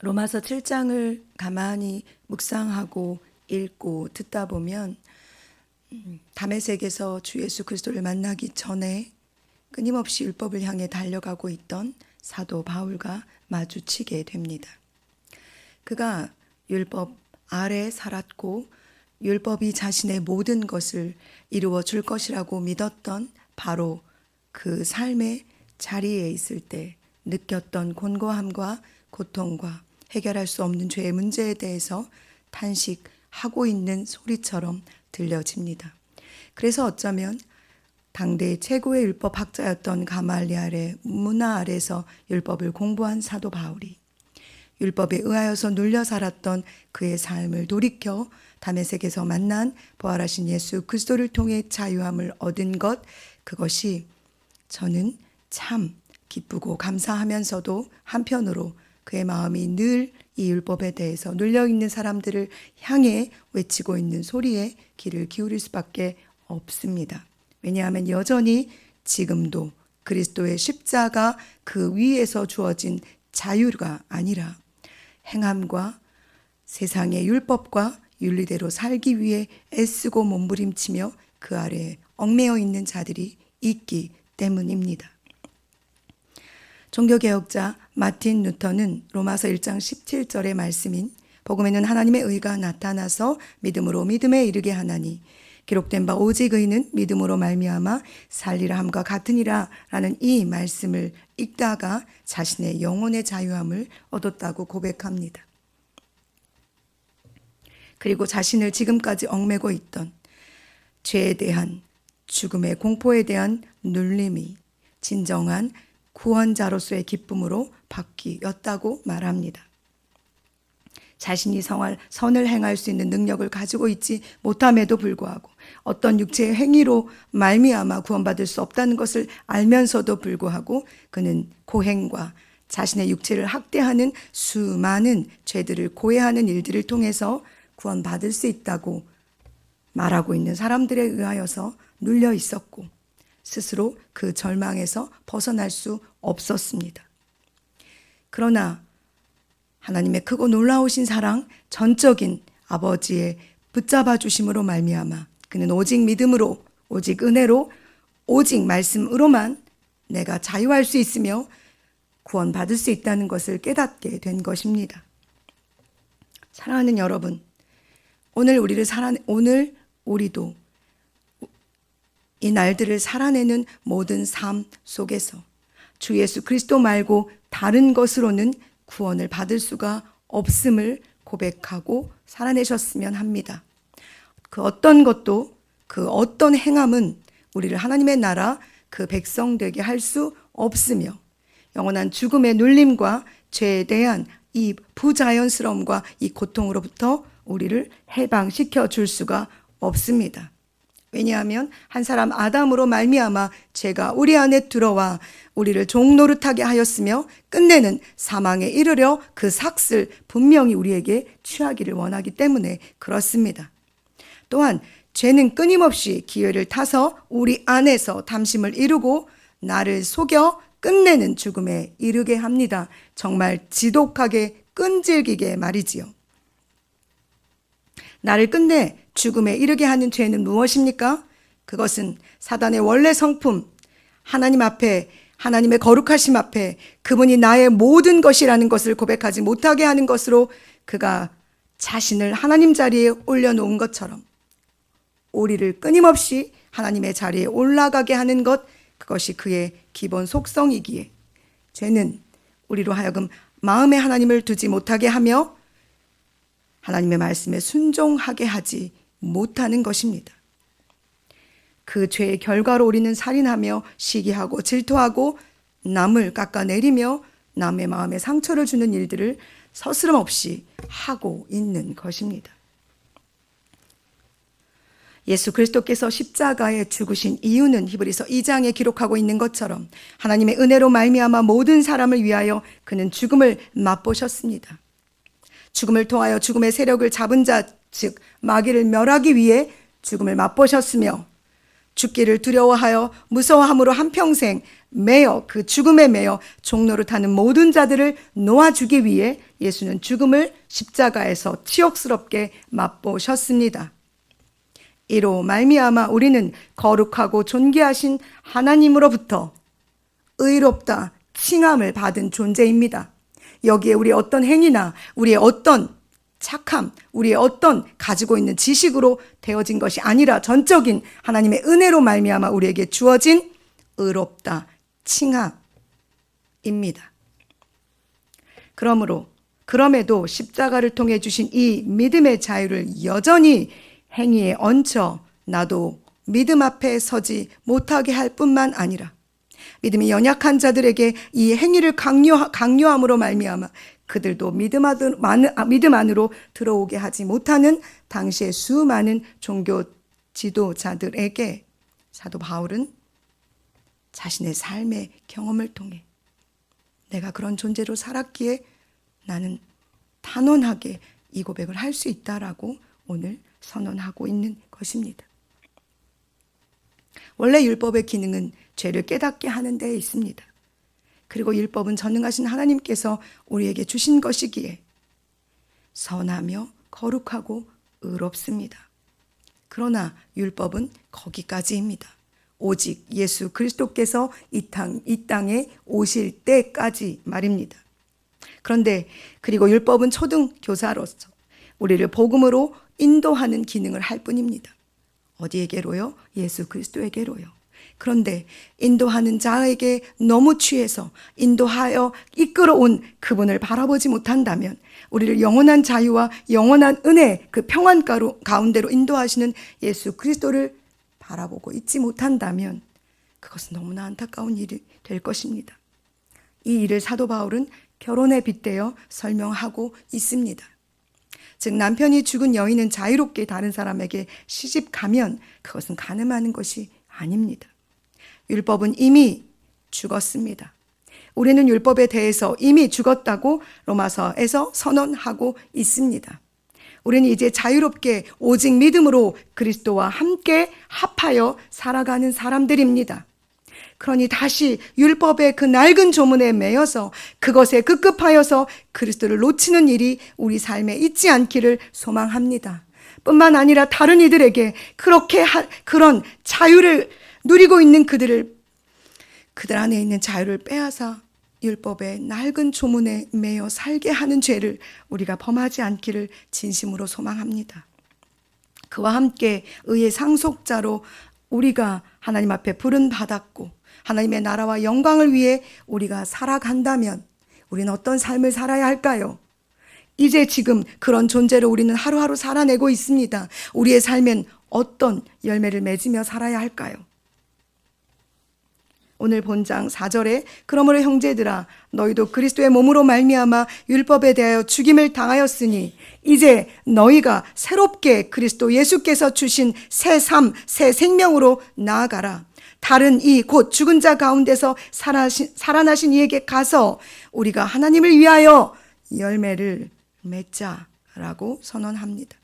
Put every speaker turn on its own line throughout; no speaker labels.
로마서 7장을 가만히 묵상하고 읽고 듣다 보면 다메섹에서 주 예수 그리스도를 만나기 전에 끊임없이 율법을 향해 달려가고 있던 사도 바울과 마주치게 됩니다. 그가 율법 아래 살았고 율법이 자신의 모든 것을 이루어 줄 것이라고 믿었던 바로 그 삶의 자리에 있을 때 느꼈던 곤고함과 고통과 해결할 수 없는 죄의 문제에 대해서 탄식하고 있는 소리처럼 들려집니다. 그래서 어쩌면 당대 최고의 율법 학자였던 가말리엘의 문화 아래서 율법을 공부한 사도 바울이 율법에 의하여서 눌려 살았던 그의 삶을 돌이켜 다메섹에서 만난 부활하신 예수 그리스도를 통해 자유함을 얻은 것, 그것이 저는 참 기쁘고 감사하면서도 한편으로 그의 마음이 늘 이 율법에 대해서 눌려있는 사람들을 향해 외치고 있는 소리에 귀를 기울일 수밖에 없습니다. 왜냐하면 여전히 지금도 그리스도의 십자가 그 위에서 주어진 자유가 아니라 행함과 세상의 율법과 윤리대로 살기 위해 애쓰고 몸부림치며 그 아래에 얽매여 있는 자들이 있기 때문입니다. 종교개혁자 마틴 루터는 로마서 1장 17절의 말씀인 복음에는 하나님의 의가 나타나서 믿음으로 믿음에 이르게 하나니 기록된 바 오직 의는 믿음으로 말미암아 살리라 함과 같으니라 라는 이 말씀을 읽다가 자신의 영혼의 자유함을 얻었다고 고백합니다. 그리고 자신을 지금까지 얽매고 있던 죄에 대한 죽음의 공포에 대한 눌림이 진정한 구원자로서의 기쁨으로 바뀌었다고 말합니다. 자신이 선을 행할 수 있는 능력을 가지고 있지 못함에도 불구하고 어떤 육체의 행위로 말미암아 구원받을 수 없다는 것을 알면서도 불구하고 그는 고행과 자신의 육체를 학대하는 수많은 죄들을 고해하는 일들을 통해서 구원받을 수 있다고 말하고 있는 사람들에 의하여서 눌려 있었고 스스로 그 절망에서 벗어날 수 없었습니다. 그러나 하나님의 크고 놀라우신 사랑, 전적인 아버지의 붙잡아 주심으로 말미암아 그는 오직 믿음으로, 오직 은혜로, 오직 말씀으로만 내가 자유할 수 있으며 구원받을 수 있다는 것을 깨닫게 된 것입니다. 사랑하는 여러분, 오늘 우리도 이 날들을 살아내는 모든 삶 속에서 주 예수 그리스도 말고 다른 것으로는 구원을 받을 수가 없음을 고백하고 살아내셨으면 합니다. 그 어떤 것도 그 어떤 행함은 우리를 하나님의 나라 그 백성 되게 할 수 없으며 영원한 죽음의 눌림과 죄에 대한 이 부자연스러움과 이 고통으로부터 우리를 해방시켜 줄 수가 없습니다. 왜냐하면 한 사람 아담으로 말미암아 죄가 우리 안에 들어와 우리를 종노릇하게 하였으며 끝내는 사망에 이르려 그 삭을 분명히 우리에게 취하기를 원하기 때문에 그렇습니다. 또한 죄는 끊임없이 기회를 타서 우리 안에서 탐심을 이루고 나를 속여 끝내는 죽음에 이르게 합니다. 정말 지독하게 끈질기게 말이지요. 나를 끝내 죽음에 이르게 하는 죄는 무엇입니까? 그것은 사단의 원래 성품, 하나님 앞에, 하나님의 거룩하심 앞에 그분이 나의 모든 것이라는 것을 고백하지 못하게 하는 것으로 그가 자신을 하나님 자리에 올려놓은 것처럼 우리를 끊임없이 하나님의 자리에 올라가게 하는 것, 그것이 그의 기본 속성이기에 죄는 우리로 하여금 마음에 하나님을 두지 못하게 하며 하나님의 말씀에 순종하게 하지 못하는 것입니다. 그 죄의 결과로 우리는 살인하며 시기하고 질투하고 남을 깎아내리며 남의 마음에 상처를 주는 일들을 서스럼 없이 하고 있는 것입니다. 예수 그리스도께서 십자가에 죽으신 이유는 히브리서 2장에 기록하고 있는 것처럼 하나님의 은혜로 말미암아 모든 사람을 위하여 그는 죽음을 맛보셨습니다. 죽음을 통하여 죽음의 세력을 잡은 자, 즉 마귀를 멸하기 위해 죽음을 맛보셨으며 죽기를 두려워하여 무서워함으로 한평생 매여 그 죽음에 매여 종로를 타는 모든 자들을 놓아주기 위해 예수는 죽음을 십자가에서 치욕스럽게 맛보셨습니다. 이로 말미암아 우리는 거룩하고 존귀하신 하나님으로부터 의롭다 칭함을 받은 존재입니다. 여기에 우리의 어떤 행위나 우리의 어떤 착함, 우리의 어떤 가지고 있는 지식으로 되어진 것이 아니라 전적인 하나님의 은혜로 말미암아 우리에게 주어진 의롭다 칭함입니다. 그럼에도 십자가를 통해 주신 이 믿음의 자유를 여전히 행위에 얹혀 나도 믿음 앞에 서지 못하게 할 뿐만 아니라 믿음이 연약한 자들에게 이 행위를 강요함으로 말미암아 그들도 믿음 안으로 들어오게 하지 못하는 당시의 수많은 종교 지도자들에게 사도 바울은 자신의 삶의 경험을 통해 내가 그런 존재로 살았기에 나는 단언하게 이 고백을 할 수 있다라고 오늘 선언하고 있는 것입니다. 원래 율법의 기능은 죄를 깨닫게 하는 데에 있습니다. 그리고 율법은 전능하신 하나님께서 우리에게 주신 것이기에 선하며 거룩하고 의롭습니다. 그러나 율법은 거기까지입니다. 오직 예수 그리스도께서 이 땅에 오실 때까지 말입니다. 그런데 그리고 율법은 초등교사로서 우리를 복음으로 인도하는 기능을 할 뿐입니다. 어디에게로요? 예수 그리스도에게로요. 그런데 인도하는 자에게 너무 취해서 인도하여 이끌어온 그분을 바라보지 못한다면 우리를 영원한 자유와 영원한 은혜 그 평안 가운데로 인도하시는 예수 그리스도를 바라보고 있지 못한다면 그것은 너무나 안타까운 일이 될 것입니다. 이 일을 사도 바울은 결혼에 빗대어 설명하고 있습니다. 즉 남편이 죽은 여인은 자유롭게 다른 사람에게 시집 가면 그것은 간음하는 것이 아닙니다. 율법은 이미 죽었습니다. 우리는 율법에 대해서 이미 죽었다고 로마서에서 선언하고 있습니다. 우리는 이제 자유롭게 오직 믿음으로 그리스도와 함께 합하여 살아가는 사람들입니다. 그러니 다시 율법의 그 낡은 조문에 매여서 그것에 급급하여서 그리스도를 놓치는 일이 우리 삶에 있지 않기를 소망합니다. 뿐만 아니라 다른 이들에게 그런 자유를 누리고 있는 그들 안에 있는 자유를 빼앗아 율법의 낡은 조문에 매여 살게 하는 죄를 우리가 범하지 않기를 진심으로 소망합니다. 그와 함께 의의 상속자로 우리가 하나님 앞에 부름 받았고 하나님의 나라와 영광을 위해 우리가 살아간다면 우리는 어떤 삶을 살아야 할까요? 이제 지금 그런 존재로 우리는 하루하루 살아내고 있습니다. 우리의 삶엔 어떤 열매를 맺으며 살아야 할까요? 오늘 본장 4절에 그러므로 형제들아 너희도 그리스도의 몸으로 말미암아 율법에 대하여 죽임을 당하였으니 이제 너희가 새롭게 그리스도 예수께서 주신 새 삶, 새 생명으로 나아가라. 다른 이 곧 죽은 자 가운데서 살아나신 이에게 가서 우리가 하나님을 위하여 열매를 맺자라고 선언합니다.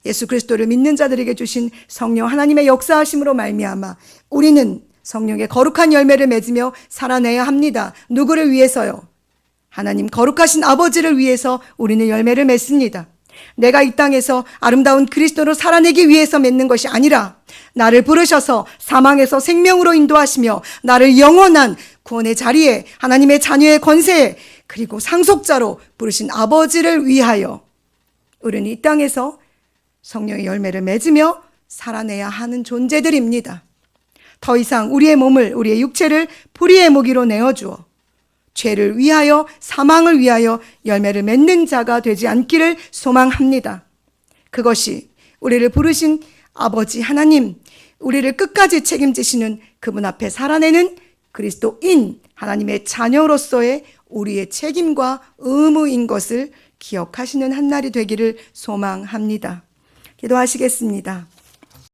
예수 그리스도를 믿는 자들에게 주신 성령 하나님의 역사하심으로 말미암아 우리는 성령의 거룩한 열매를 맺으며 살아내야 합니다. 누구를 위해서요? 하나님 거룩하신 아버지를 위해서 우리는 열매를 맺습니다. 내가 이 땅에서 아름다운 그리스도로 살아내기 위해서 맺는 것이 아니라 나를 부르셔서 사망에서 생명으로 인도하시며 나를 영원한 구원의 자리에 하나님의 자녀의 권세에 그리고 상속자로 부르신 아버지를 위하여 우리는 이 땅에서 성령의 열매를 맺으며 살아내야 하는 존재들입니다. 더 이상 우리의 몸을, 우리의 육체를 불의의 무기로 내어주어 죄를 위하여 사망을 위하여 열매를 맺는 자가 되지 않기를 소망합니다. 그것이 우리를 부르신 아버지 하나님, 우리를 끝까지 책임지시는 그분 앞에 살아내는 그리스도인 하나님의 자녀로서의 우리의 책임과 의무인 것을 기억하시는 한날이 되기를 소망합니다. 기도하시겠습니다.